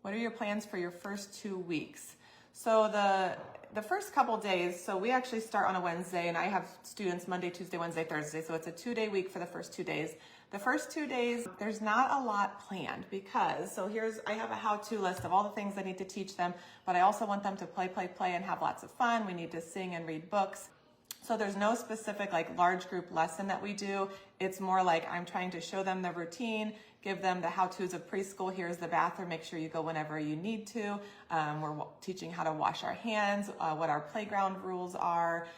What are your plans for your first 2 weeks? So the first couple days, so we actually start on a Wednesday, and I have students Monday, Tuesday, Wednesday, Thursday. So it's a 2-day week for the first 2 days. The first 2 days, there's not a lot planned because, so I have a how-to list of all the things I need to teach them, but I also want them to play, and have lots of fun. We need to sing and read books. So there's no specific like large group lesson that we do. It's more like I'm trying to show them the routine, give them the how-tos of preschool. Here's the bathroom, make sure you go whenever you need to. We're teaching how to wash our hands, what our playground rules are,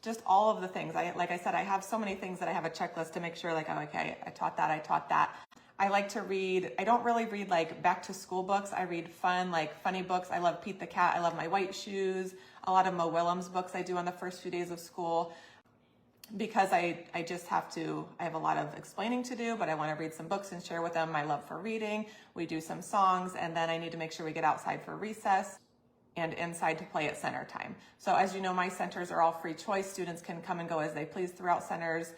just all of the things. Like I said, I have so many things that I have a checklist to make sure like, oh, okay, I taught that. I like to read, I don't really read like back to school books. I read fun, like funny books. I love Pete the Cat. I love My White Shoes. A lot of Mo Willems books I do on the first few days of school because I have a lot of explaining to do, but I want to read some books and share with them my love for reading. We do some songs, and then I need to make sure we get outside for recess and inside to play at center time. So as you know, my centers are all free choice. Students can come and go as they please throughout centers.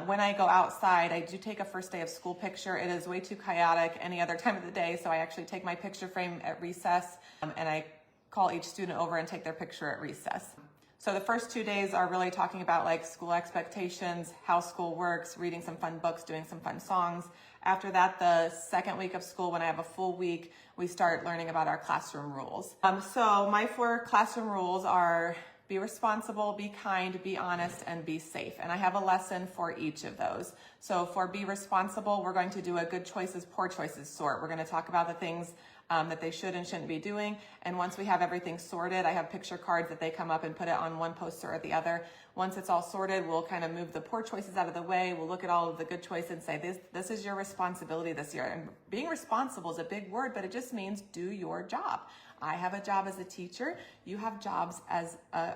When I go outside, I do take a first day of school picture. It is way too chaotic any other time of the day, so I actually take my picture frame at recess, and I call each student over and take their picture at recess. So the first 2 days are really talking about like school expectations, how school works, reading some fun books, doing some fun songs. After that, the second week of school, when I have a full week, we start learning about our classroom rules. So my 4 classroom rules are be responsible, be kind, be honest, and be safe. And I have a lesson for each of those. So for be responsible, we're going to do a good choices, poor choices sort. We're going to talk about the things that they should and shouldn't be doing. And once we have everything sorted, I have picture cards that they come up and put it on one poster or the other. Once it's all sorted, we'll kind of move the poor choices out of the way. We'll look at all of the good choices and say, this is your responsibility this year. And being responsible is a big word, but it just means do your job. I have a job as a teacher. You have jobs as a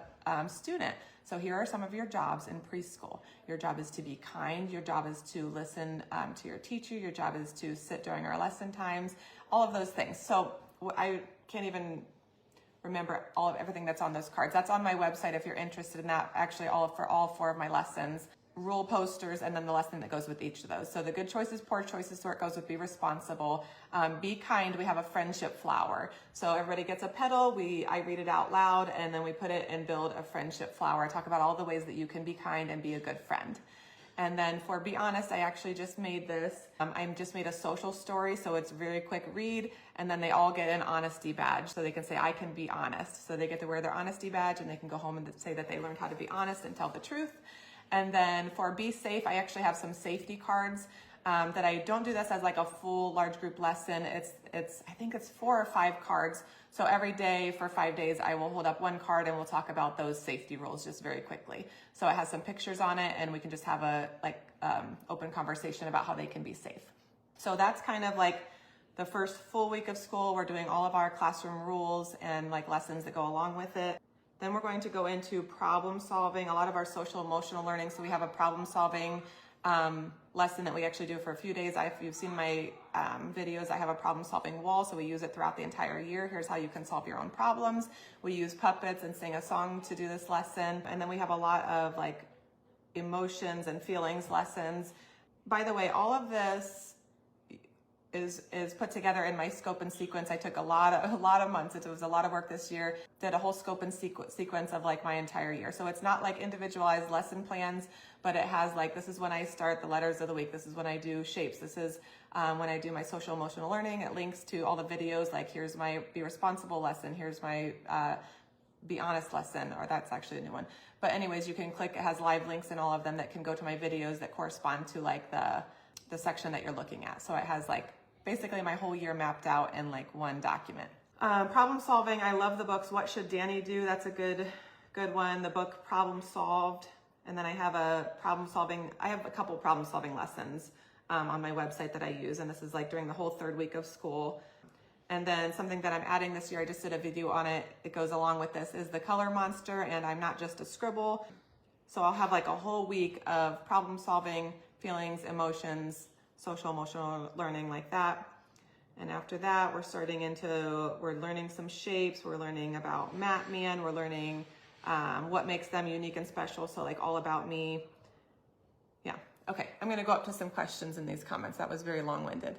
student. So here are some of your jobs in preschool. Your job is to be kind. Your job is to listen to your teacher. Your job is to sit during our lesson times, all of those things. So I can't even remember everything that's on those cards. That's on my website if you're interested in that, actually for all 4 of my lessons. Rule posters, and then the lesson that goes with each of those. So the good choices, poor choices sort goes with be responsible. Be kind, we have a friendship flower. So everybody gets a petal, I read it out loud, and then we put it and build a friendship flower. I talk about all the ways that you can be kind and be a good friend. And then for be honest, I actually just made this. I just made a social story, so it's a very quick read, and then they all get an honesty badge, so they can say, I can be honest. So they get to wear their honesty badge, and they can go home and say that they learned how to be honest and tell the truth. And then for be safe, I actually have some safety cards that I don't do this as like a full large group lesson. I think it's 4 or 5 cards. So every day for 5 days, I will hold up one card and we'll talk about those safety rules just very quickly. So it has some pictures on it, and we can just have a open conversation about how they can be safe. So that's kind of like the first full week of school. We're doing all of our classroom rules and like lessons that go along with it. Then we're going to go into problem solving, a lot of our social emotional learning. So we have a problem solving lesson that we actually do for a few days. If you've seen my videos, I have a problem solving wall. So we use it throughout the entire year. Here's how you can solve your own problems. We use puppets and sing a song to do this lesson. And then we have a lot of like emotions and feelings lessons. By the way, all of this is put together in my scope and sequence. I took a lot of months. It was a lot of work this year. Did a whole scope and sequence of like my entire year. So it's not like individualized lesson plans, but it has like, this is when I start the letters of the week. This is when I do shapes. This is when I do my social emotional learning. It links to all the videos. Like here's my be responsible lesson. Here's my be honest lesson, or that's actually a new one. But anyways, you can click, it has live links in all of them that can go to my videos that correspond to like the section that you're looking at. So it has like basically my whole year mapped out in like one document. Problem solving, I love the books. What Should Danny Do? That's a good one. The book Problem Solved. And then I have a couple problem solving lessons on my website that I use. And this is like during the whole 3rd week of school. And then something that I'm adding this year, I just did a video on it. It goes along with this, is the color monster, and I'm not just a scribble. So I'll have like a whole week of problem solving, feelings, emotions, social emotional learning like that. And after that, we're learning some shapes. We're learning about Mat Man. We're learning what makes them unique and special. So like all about me. Yeah. Okay. I'm going to go up to some questions in these comments. That was very long-winded.